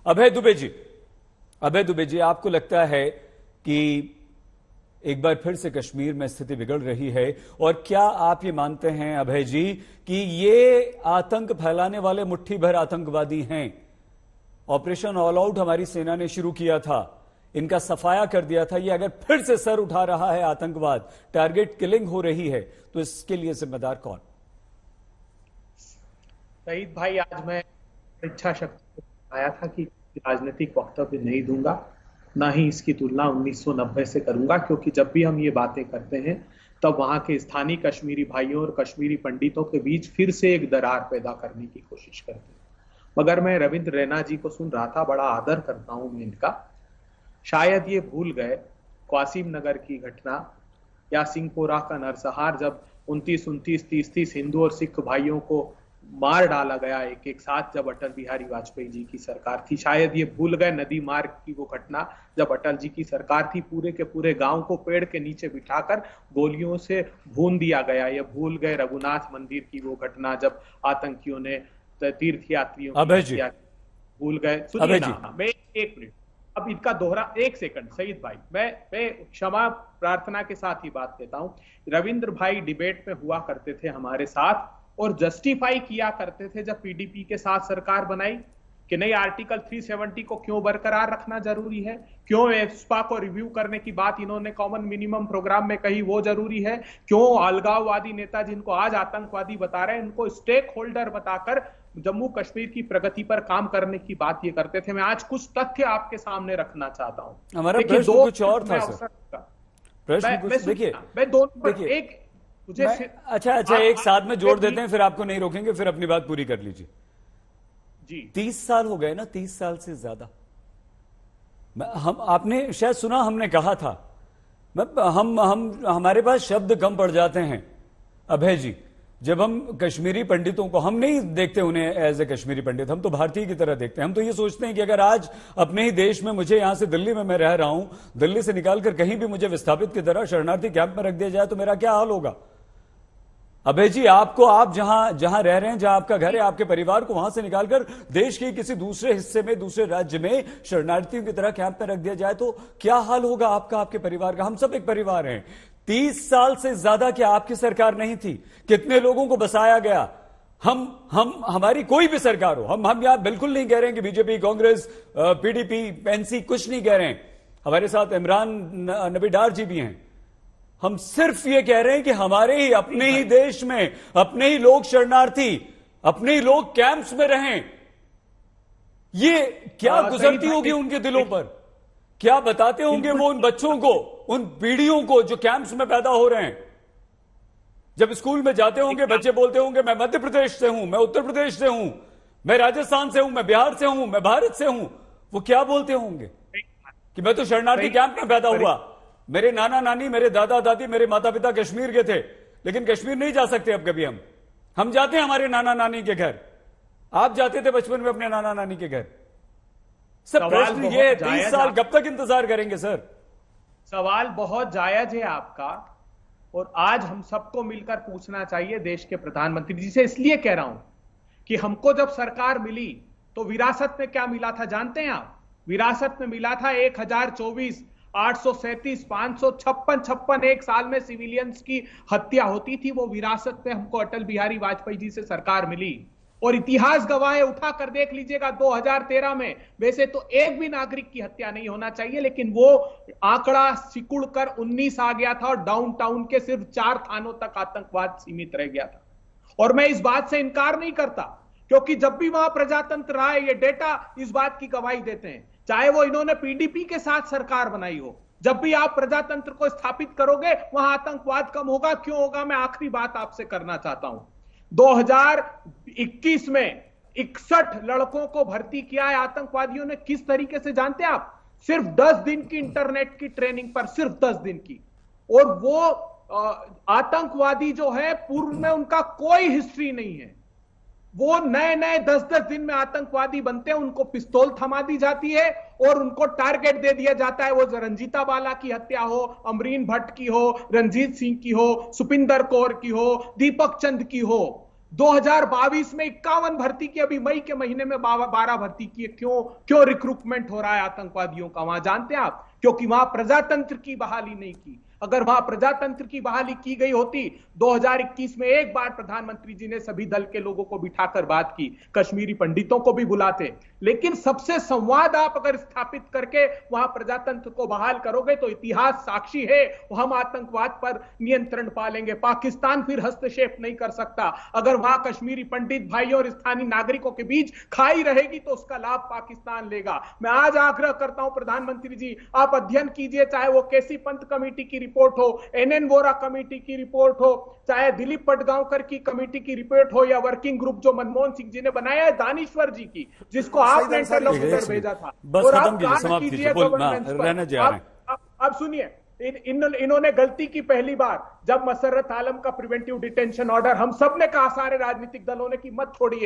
अभय दुबे जी, अभय दुबे जी, आपको लगता है कि एक बार फिर से कश्मीर में स्थिति बिगड़ रही है? और क्या आप ये मानते हैं अभय जी कि ये आतंक फैलाने वाले मुट्ठी भर आतंकवादी हैं? ऑपरेशन ऑल आउट हमारी सेना ने शुरू किया था, इनका सफाया कर दिया था। ये अगर फिर से सर उठा रहा है आतंकवाद, टारगेट किलिंग हो रही है, तो इसके लिए जिम्मेदार कौन? शहीद भाई, आज मैं इच्छा शक्ति आया था कि राजनीतिक वक्तव्य नहीं दूंगा, ना ही इसकी तुलना 1990 से करूंगा, क्योंकि जब भी हम ये बातें करते हैं तब वहां के स्थानीय कश्मीरी भाइयों और कश्मीरी पंडितों के बीच फिर से एक दरार पैदा करने की कोशिश करते हैं। मगर मैं रविंद्र रैना जी को सुन रहा था, बड़ा आदर करता हूं मैं इनका। शायद ये भूल गए क्वासिम नगर की घटना या सिंहपोरा का नरसंहार, जब 29, 30 हिंदू और सिख भाइयों को मार डाला गया एक एक साथ, जब अटल बिहारी वाजपेयी जी की सरकार थी। शायद ये भूल गए नदी मार्ग की वो घटना, जब अटल जी की सरकार थी, पूरे के पूरे गांव को पेड़ के नीचे बिठाकर गोलियों से भून दिया गया। ये भूल गए रघुनाथ मंदिर की वो घटना, जब आतंकियों ने तीर्थ यात्रियों की हत्या। भूल गए? सुनिए ना, मैं एक मिनट, अब इनका दोहरा, एक सेकंड शहीद भाई, मैं क्षमा प्रार्थना के साथ ही बात देता हूं। रविंद्र भाई डिबेट में हुआ करते थे हमारे साथ और जस्टिफाई किया करते थे जब पीडीपी के साथ सरकार बनाई कि नहीं, आर्टिकल 370 को क्यों बरकरार रखना जरूरी है, क्यों एस्पा को रिव्यू करने की बात इन्होंने कॉमन मिनिमम प्रोग्राम में कही वो जरूरी है, क्यों अलगाववादी नेता जिनको आज आतंकवादी बता रहे हैं उनको स्टेक होल्डर बताकर जम्मू कश्मीर की प्रगति पर काम करने की बात ये करते थे। मैं आज कुछ तथ्य आपके सामने रखना चाहता हूं। हमारा प्रश्न कुछ और था सर। प्रश्न देखिए, मैं दोनों एक अच्छा एक साथ में जोड़ देते हैं, फिर आपको नहीं रोकेंगे, फिर अपनी बात पूरी कर लीजिए जी। 30 साल हो गए ना, 30 साल से ज्यादा। हम, आपने शायद सुना, हमने कहा था, हम हमारे पास शब्द कम पड़ जाते हैं अभय जी। जब हम कश्मीरी पंडितों को, हम नहीं देखते उन्हें एज ए कश्मीरी पंडित, हम तो भारतीय की तरह देखते हैं। हम तो ये सोचते हैं कि अगर आज अपने ही देश में, मुझे यहां से दिल्ली में मैं रह रहा हूं, दिल्ली से निकालकर कहीं भी मुझे विस्थापित की तरह शरणार्थी कैंप में रख दिया जाए तो मेरा क्या हाल होगा? अभय जी, आपको, आप जहां रह रहे हैं, जहां आपका घर है, आपके परिवार को वहां से निकालकर देश के किसी दूसरे हिस्से में, दूसरे राज्य में शरणार्थियों की तरह कैंप में रख दिया जाए तो क्या हाल होगा आपका, आपके परिवार का? हम सब एक परिवार हैं। 30 साल से ज्यादा क्या आपकी सरकार नहीं थी? कितने लोगों को बसाया गया? हमारी कोई भी सरकार हो, हम यहां बिल्कुल नहीं कह रहे हैं कि बीजेपी, कांग्रेस, पीडीपी, एनसी, कुछ नहीं कह रहे हैं। हमारे साथ इमरान नबी डार जी भी हैं। हम सिर्फ ये कह रहे हैं कि हमारे ही अपने ही देश में अपने ही लोग शरणार्थी, अपने ही लोग कैंप्स में रहें। ये क्या गुजरती होगी उनके दिलों पर? क्या बताते होंगे वो उन बच्चों को, उन पीढ़ियों को जो कैंप्स में पैदा हो रहे हैं? जब स्कूल में जाते होंगे, बच्चे बोलते होंगे मैं मध्य प्रदेश से हूं, मैं उत्तर प्रदेश से हूं, मैं राजस्थान से हूं, मैं बिहार से हूं, मैं भारत से हूं, वो क्या बोलते होंगे कि मैं तो शरणार्थी कैंप में पैदा हुआ, मेरे नाना नानी, मेरे दादा दादी, मेरे माता पिता कश्मीर के थे, लेकिन कश्मीर नहीं जा सकते अब कभी। हम जाते हैं हमारे नाना नानी के घर। आप जाते थे बचपन में अपने नाना नानी के घर। सर प्रश्न ये, 30 साल कब तक इंतजार करेंगे सर? सवाल बहुत जायज है आपका, और आज हम सबको मिलकर पूछना चाहिए देश के प्रधानमंत्री जी से। इसलिए कह रहा हूं कि हमको जब सरकार मिली तो विरासत में क्या मिला था जानते हैं आप? विरासत में मिला था 1024, 837, 556 एक साल में सिविलियंस की हत्या होती थी। वो विरासत में हमको अटल बिहारी वाजपेयी जी से सरकार मिली। और इतिहास गवाह है, उठा कर देख लीजिएगा 2013 में वैसे तो एक भी नागरिक की हत्या नहीं होना चाहिए, लेकिन वो आंकड़ा सिकुड़ कर 19 आ गया था और डाउनटाउन के सिर्फ 4 थानों तक आतंकवाद सीमित रह गया था। और मैं इस बात से इनकार नहीं करता, क्योंकि जब भी वहां प्रजातंत्र रहा है, ये डेटा इस बात की गवाही देते हैं, चाहे वो इन्होंने पीडीपी के साथ सरकार बनाई हो। जब भी आप प्रजातंत्र को स्थापित करोगे वहां आतंकवाद कम होगा। क्यों होगा? मैं आखिरी बात आपसे करना चाहता हूं। 2021 में 61 लड़कों को भर्ती किया है आतंकवादियों ने। किस तरीके से जानते हैं आप? सिर्फ 10 दिन की इंटरनेट की ट्रेनिंग पर, सिर्फ 10 दिन की। और वो आतंकवादी जो है, पूर्व में उनका कोई हिस्ट्री नहीं है। वो नए नए 10-10 दिन में आतंकवादी बनते हैं, उनको पिस्तौल थमा दी जाती है और उनको टारगेट दे दिया जाता है। वो रंजीता बाला की हत्या हो, अमरीन भट्ट की हो, रंजीत सिंह की हो, सुपिंदर कौर की हो, दीपक चंद की हो, 2022 में 51 भर्ती की, अभी मई के महीने में 12 भर्ती की है। क्यों रिक्रूटमेंट हो रहा है आतंकवादियों का वहां, जानते हैं आप? क्योंकि वहां प्रजातंत्र की बहाली नहीं की। अगर वहां प्रजातंत्र की बहाली की गई होती, 2021 में एक बार प्रधानमंत्री जी ने सभी दल के लोगों को बिठाकर बात की, कश्मीरी पंडितों को भी बुलाते। लेकिन सबसे संवाद आप अगर स्थापित करके वहां प्रजातंत्र को बहाल करोगे तो इतिहास साक्षी है, हम आतंकवाद पर नियंत्रण पा लेंगे। पाकिस्तान फिर हस्तक्षेप नहीं कर सकता। अगर वहां कश्मीरी पंडित भाइयों और स्थानीय नागरिकों के बीच खाई रहेगी तो उसका लाभ पाकिस्तान लेगा। मैं आज आग्रह करता हूं प्रधानमंत्री जी, आप अध्ययन कीजिए, चाहे वो केसी पंत कमेटी की रिपोर्ट हो, एनएन वोरा कमेटी की रिपोर्ट हो, चाहे दिलीप पटगांवकर की कमेटी की रिपोर्ट हो, या वर्किंग ग्रुप जो मनमोहन सिंह जी ने बनाया है दानिश्वर जी की, जिसको आपने इंटरलोक्यूटर भेजा था। बस और खत्म आप कीजिए, काम समाप्त कीजिए कीजिए, बोल गवर्नेंस पर। रहने जा रहे हैं। अब सुनिए, इन्होंने गलती की पहली बार जब मसर्रत आलम का प्रिवेंटिव डिटेंशन ऑर्डर, हम सब ने कहा, सारे राजनीतिक दलों ने, कि मत छोड़िए।